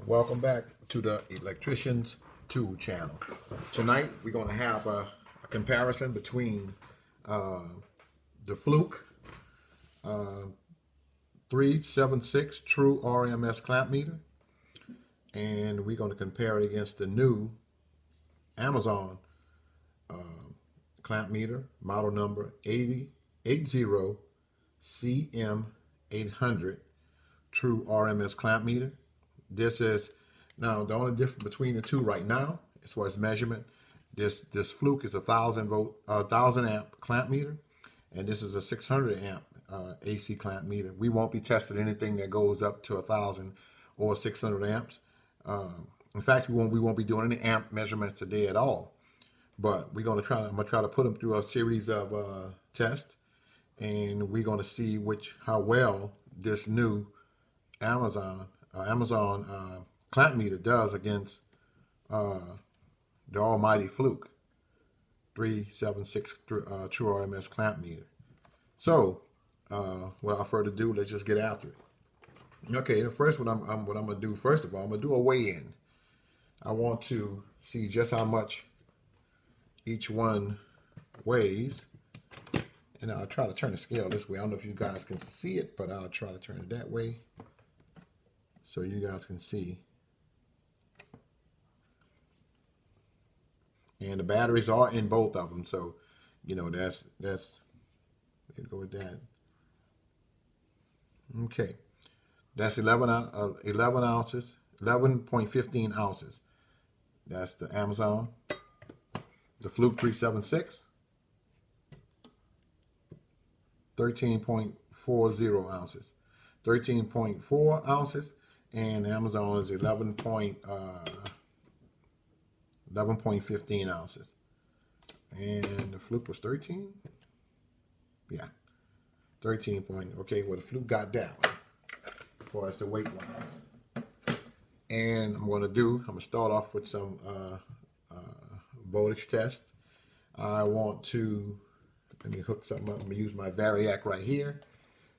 Welcome back to the Electrician's Tool channel. Tonight we're going to have a comparison between the FLUKE 376 True RMS clamp meter, and we're going to compare it against the new Amazon clamp meter, model number 80CM800 True RMS clamp meter. This is now the only difference between the two right now, as far as measurement. This FLUKE is a 1000 amp clamp meter, and this is a 600 amp AC clamp meter. We won't be testing anything that goes up to 1000 or 600 amps. In fact, we won't be doing any amp measurements today at all. But I'm gonna try to put them through a series of tests, and we're gonna see how well this new Amazon clamp meter does against the almighty FLUKE 376 True RMS clamp meter. So without further ado, let's just get after it. Okay, the first what I'm gonna do, first of all, I'm gonna do a weigh-in. I want to see just how much each one weighs, and I'll try to turn the scale this way. I don't know if you guys can see it, but I'll try to turn it that way so you guys can see. And the batteries are in both of them, so you know that's we'll go with that. Okay, that's 11 ounces, 11.15 ounces. That's the Amazon. The FLUKE 376, 13.40 ounces, 13.4 ounces, and Amazon is 11.15 ounces. And the FLUKE was 13? Yeah, 13 point, okay, well the FLUKE got that one as far as the weight wise. And I'm gonna start off with some voltage test. I want to, let me hook something up. I'm gonna use my Variac right here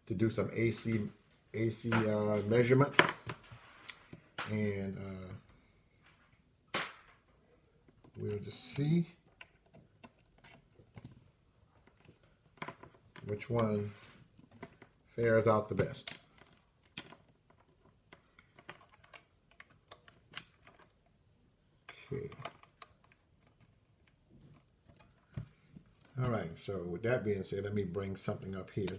to do some AC measurements. And we'll just see which one fares out the best. Okay. All right, so with that being said, let me bring something up here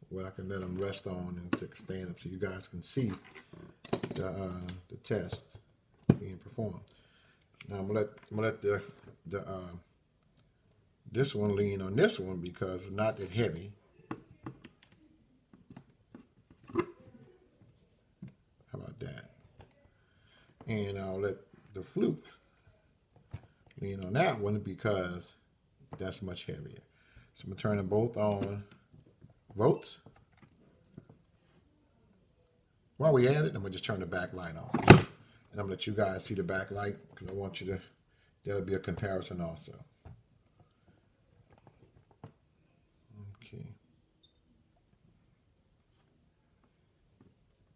where I can let them rest on and take a stand up so you guys can see the test being performed. Now I'm gonna let this one lean on this one because it's not that heavy. How about that? And I'll let the FLUKE lean on that one because that's much heavier. So I'm gonna turn them both on volts. While we at it, I'm gonna just turn the backlight on. And I'm gonna let you guys see the backlight because I want you to, that'll be a comparison also. Okay.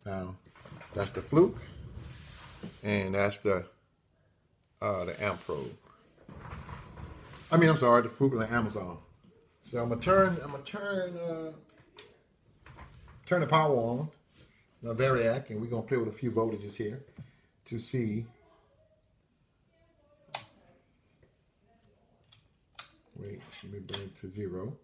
Now, that's the FLUKE, and that's the amp probe. I'm sorry, the FLUKE and the Amazon. So I'm gonna turn the power on my Variac, and we're gonna play with a few voltages here to see. Wait, let me bring it to 0.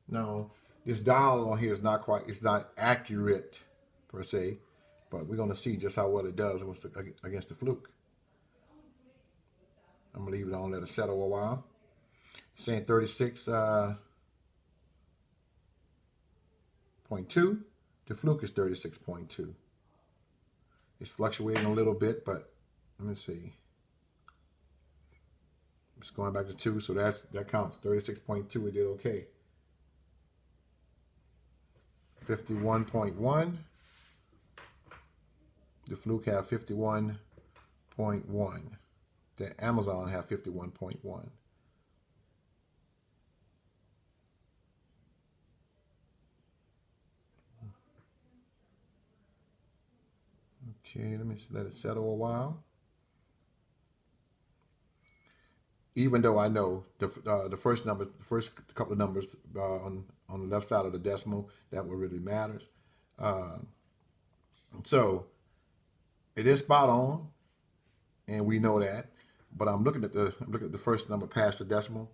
Now, this dial on here is it's not accurate per se, but we're gonna see just how well it does against the FLUKE. I'm gonna leave it on, let it settle a while. It's saying 36.2. The FLUKE is 36.2. It's fluctuating a little bit, but let me see. It's going back to 2, so that counts. 36.2, we did okay. 51.1. The FLUKE have 51.1. The Amazon have 51.1. Okay, let me let it settle a while. Even though I know the first number, the first couple of numbers on the left side of the decimal, that what really matters. So it is spot on, and we know that. But I'm looking at the first number past the decimal,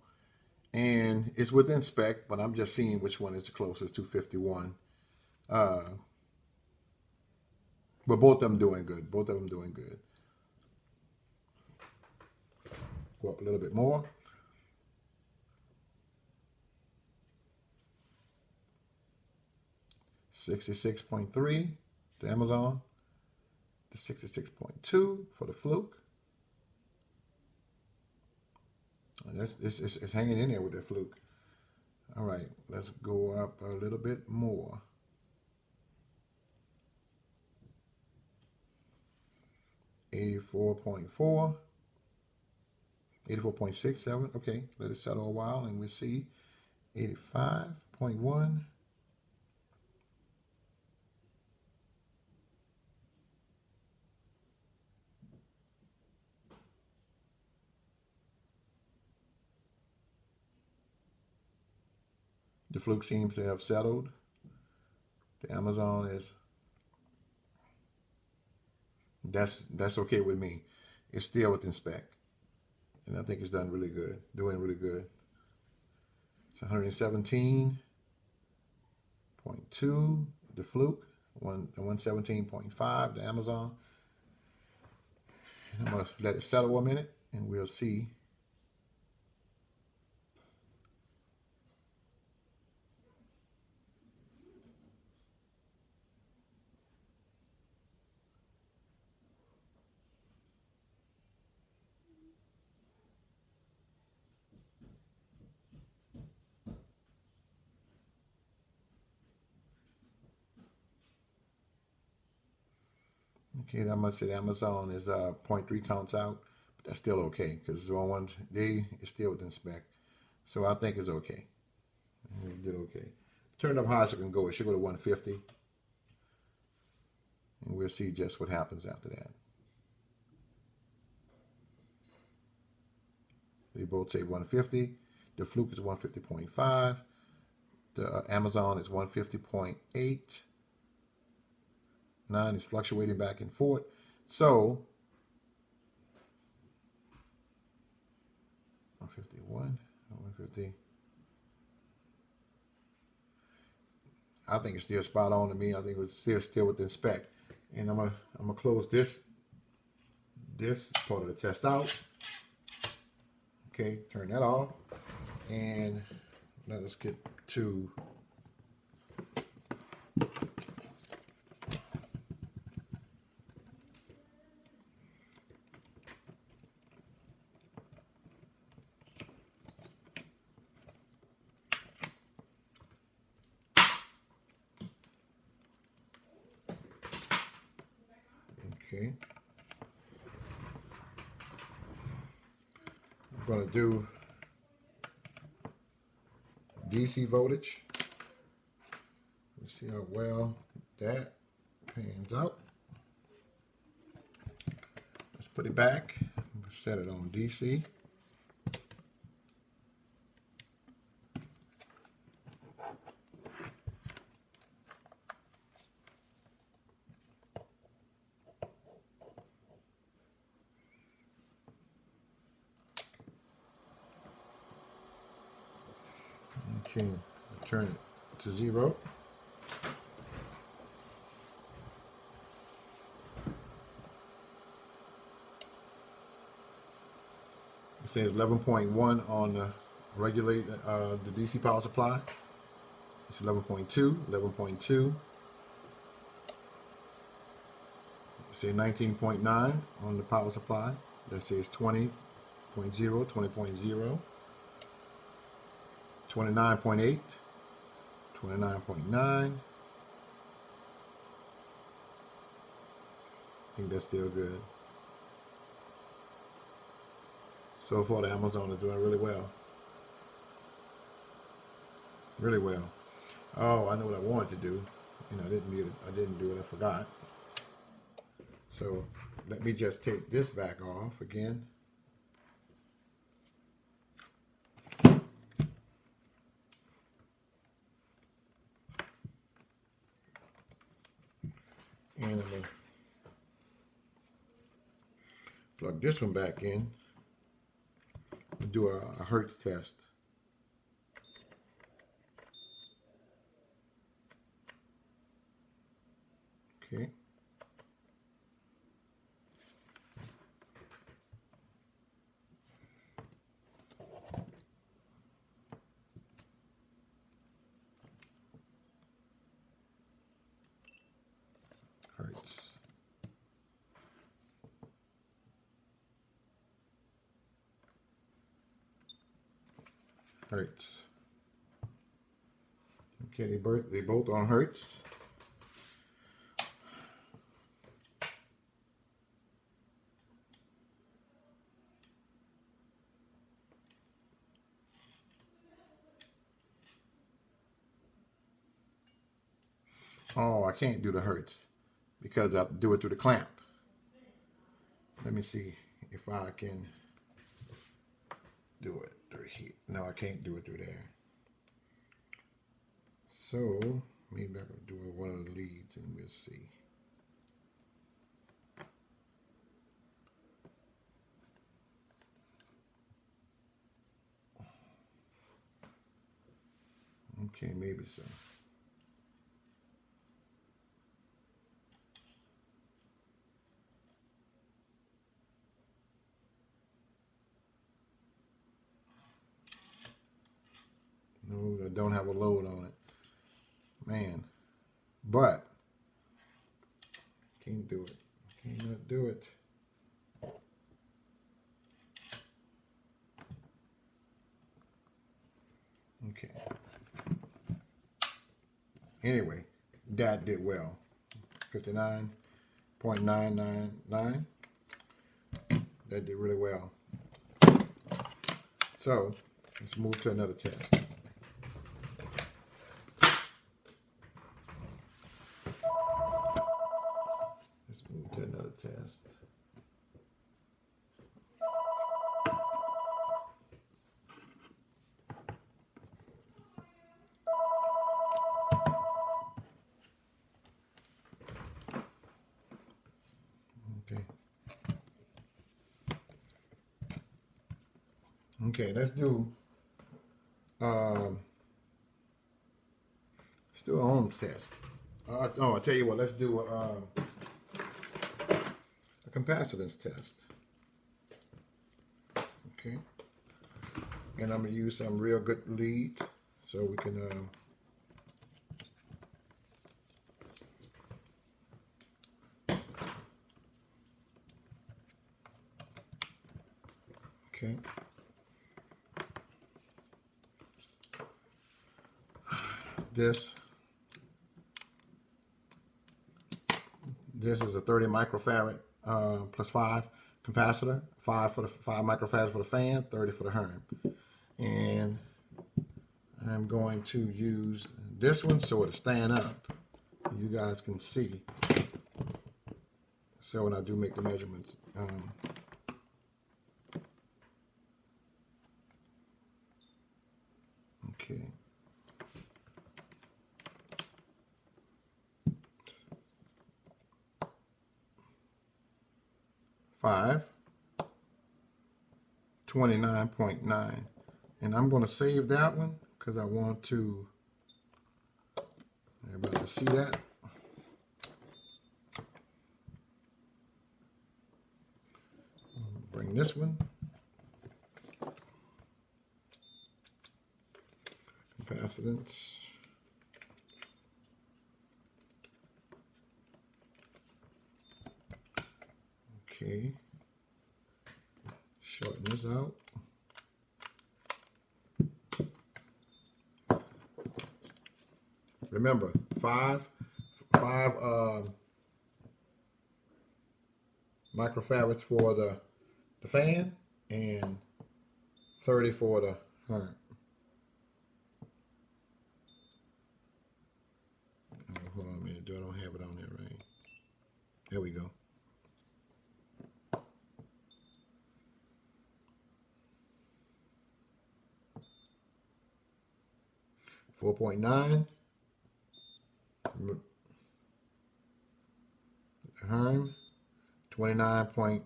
and it's within spec. But I'm just seeing which one is the closest to 51. But both of them doing good. Both of them doing good. Go up a little bit more. 66.3 the Amazon, the 66.2 for the FLUKE. It's hanging in there with the FLUKE. All right, let's go up a little bit more. 84.4, 84.67. Okay, let it settle a while, and we see 85.1. The FLUKE seems to have settled. The Amazon is, that's okay with me. It's still within spec. And I think it's done really good, doing really good. It's 117.2, the FLUKE, 117.5, the Amazon. And I'm gonna let it settle a minute, and we'll see. Okay, I must say the Amazon is 0.3 counts out, but that's still okay because it's on one day, it's still within spec. So I think it's okay. It did okay. Turn it up high so it can go. It should go to 150. And we'll see just what happens after that. They both say 150. The FLUKE is 150.5. The Amazon is 150.8. 9 is fluctuating back and forth. So 151, 150. I think it's still spot on to me. I think it's still within spec. And I'm gonna close this part of the test out. Okay, turn that off. And let us get to okay. I'm going to do DC voltage. Let's see how well that pans out. Let's put it back. Set it on DC. Okay, turn it to 0. It says 11.1 on the regulate the DC power supply. It's 11.2, 11.2. It says 19.9 on the power supply. That says 20.0, 20.0. 29.8, 29.9. I think that's still good. So far, the Amazon is doing really well. Really well. Oh, I know what I wanted to do. I didn't do it. I forgot. So let me just take this back off again. And I'm going to plug this one back in and do a Hertz test. Okay. Hertz. Hertz. Okay, they both on Hertz. Oh, I can't do the Hertz because I have to do it through the clamp. Let me see if I can do it through here. No, I can't do it through there. So maybe I can do it with one of the leads and we'll see. Okay, maybe so. No, I don't have a load on it. Man. But can't do it. Cannot do it. Okay. Anyway, that did well. 59.999. That did really well. So let's move to another test. Let's move to another test. Okay. Okay, let's do a ohms test. Oh, I'll tell you what, let's do a capacitance test. Okay. And I'm going to use some real good leads so we can okay. This is a 30 microfarad plus 5 capacitor, 5 microfarads for the fan, 30 for the Herm. And I'm going to use this one so it'll stand up. You guys can see. So when I do make the measurements, okay. Five, 29.9. And I'm going to save that one because I want to everybody to see that. Bring this one. Capacitance. Okay. Shorten this out. Remember, five microfarads for the fan and 30 for the Herm. Oh, hold on a minute. I don't have it on there right. There we go. 4.9. Herm, 29.9,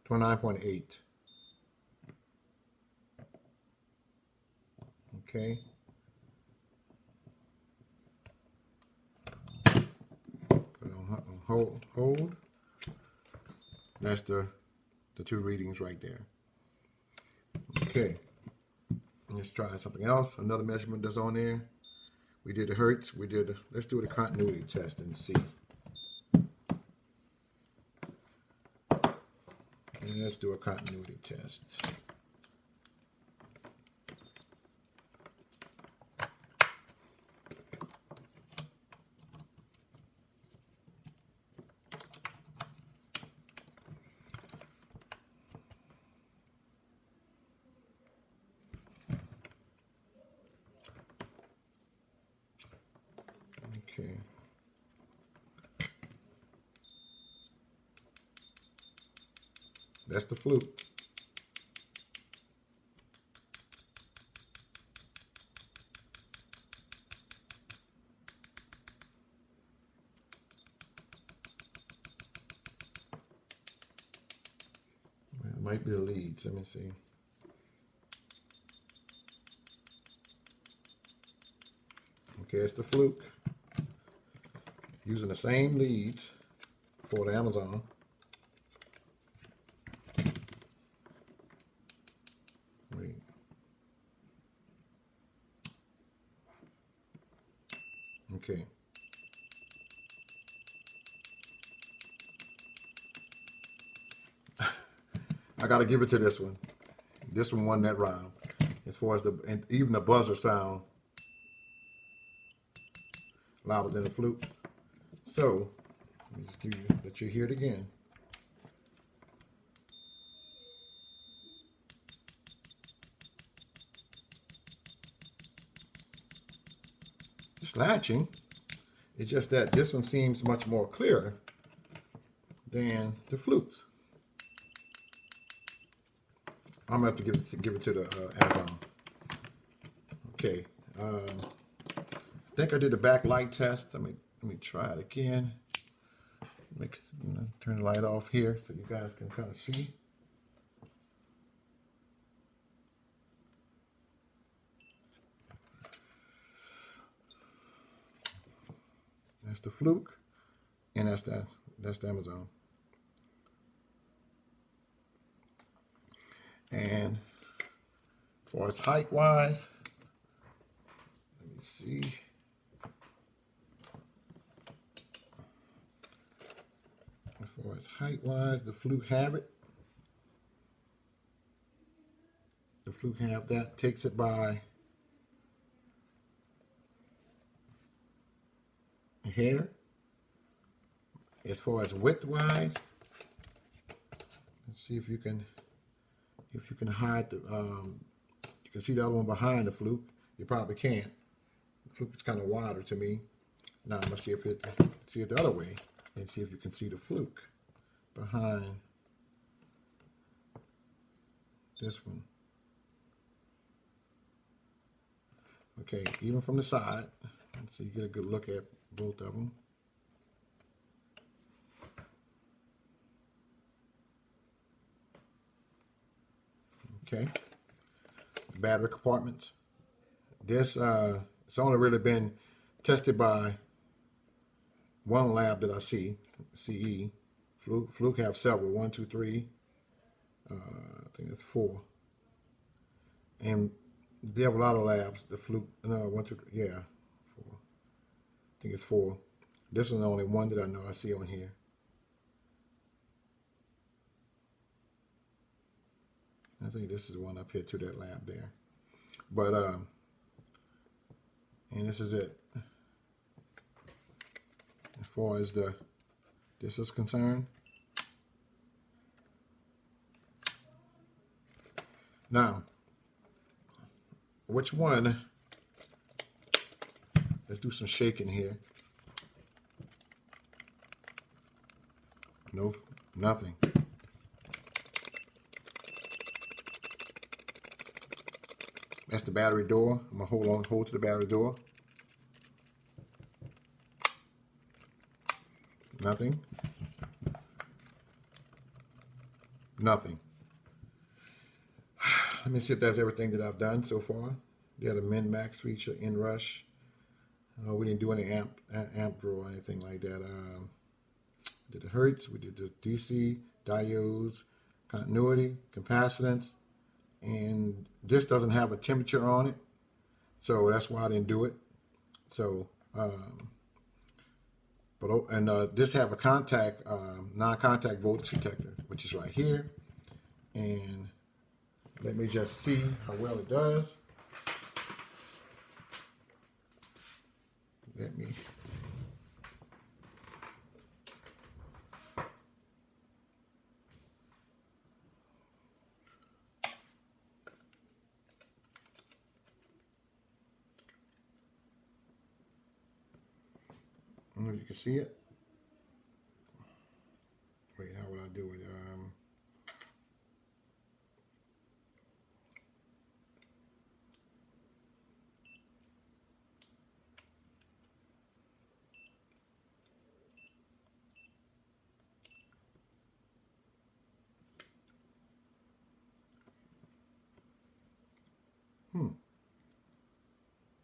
29.8. Okay. Put it on hold. That's the two readings right there. Okay. Let's try something else. Another measurement that's on there. We did the hertz. Let's do the continuity test and see. And let's do a continuity test. Okay. That's the FLUKE. Well, it might be the leads. Let me see. Okay, it's the FLUKE. Using the same leads for the Amazon. Wait. Okay. I got to give it to this one. This one won that round. As far as and even the buzzer sound louder than the FLUKE. So, let me just let you hear it again. It's latching. It's just that this one seems much more clear than the FLUKE's. I'm gonna have to give it to the Amazon. Okay. I think I did the backlight test. Let me try it again. Turn the light off here so you guys can kind of see. That's the FLUKE, and that's the Amazon. And as far as height wise, let me see. As far as height wise, the FLUKE have it. The FLUKE have that, takes it by a hair. As far as width wise, let's see if you can hide the you can see the other one behind the FLUKE. You probably can't. The FLUKE is kind of wider to me. Now I'm gonna see it the other way and see if you can see the FLUKE behind this one. Okay, even from the side, so you get a good look at both of them. Okay, battery compartments. This it's only really been tested by one lab that I see, CE. FLUKE have several, 1, 2, 3. I think it's 4. And they have a lot of labs. The FLUKE, no, 1, 2, 3, yeah, 4. I think it's 4. This is the only one that I know I see on here. I think this is the one up here to that lab there. But, and this is it. As far as this is concerned. Now, which one? Let's do some shaking here. No, nothing. That's the battery door. I'm gonna hold to the battery door. Nothing. Nothing. Let me see if that's everything that I've done so far. Got a min max feature, in rush. We didn't do any amp draw or anything like that. Did the hertz, we did the DC, diodes, continuity, capacitance, and this doesn't have a temperature on it, so that's why I didn't do it. So, this have a contact, non-contact voltage detector, which is right here, and let me just see how well it does. Let me. I don't know if you can see it. Wait, how would I do it?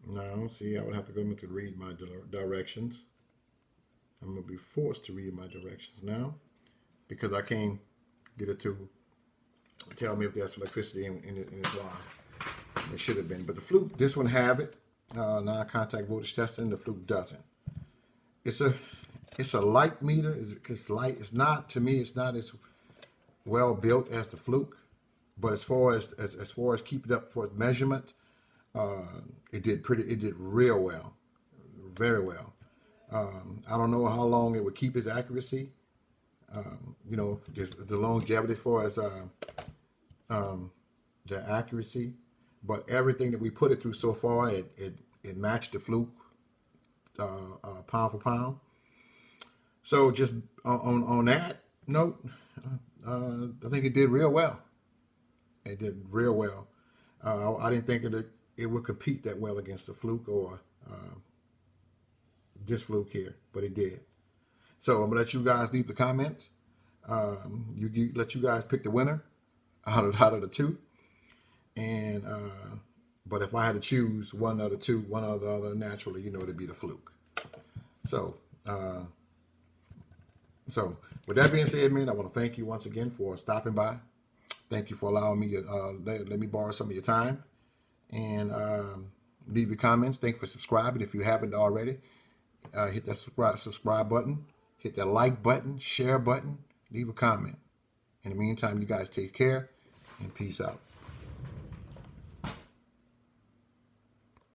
No, see, I would have to go to read my directions. I'm going to be forced to read my directions now because I can't get it to tell me if there's electricity in its line. It should have been. But the FLUKE, this one have it, non-contact voltage testing. The FLUKE doesn't. It's a light meter. It's light. It's not, to me, it's not as well built as the FLUKE. But as far as keeping up for its measurement, it did real well, very well. I don't know how long it would keep its accuracy. You know, just the longevity as far as the accuracy. But everything that we put it through so far, it matched the FLUKE pound for pound. So just on that note, I think it did real well. It did real well. I didn't think it would compete that well against the FLUKE or this FLUKE here, but it did. So I'm gonna let you guys leave the comments. Let you guys pick the winner out of the two. And but if I had to choose one of the two, one or the other, naturally, you know, it'd be the FLUKE. So with that being said, man, I want to thank you once again for stopping by. Thank you for allowing me to let me borrow some of your time, and leave your comments. Thank you for subscribing if you haven't already. Hit that subscribe button, hit that like button, share button, leave a comment. In the meantime, you guys take care and peace out.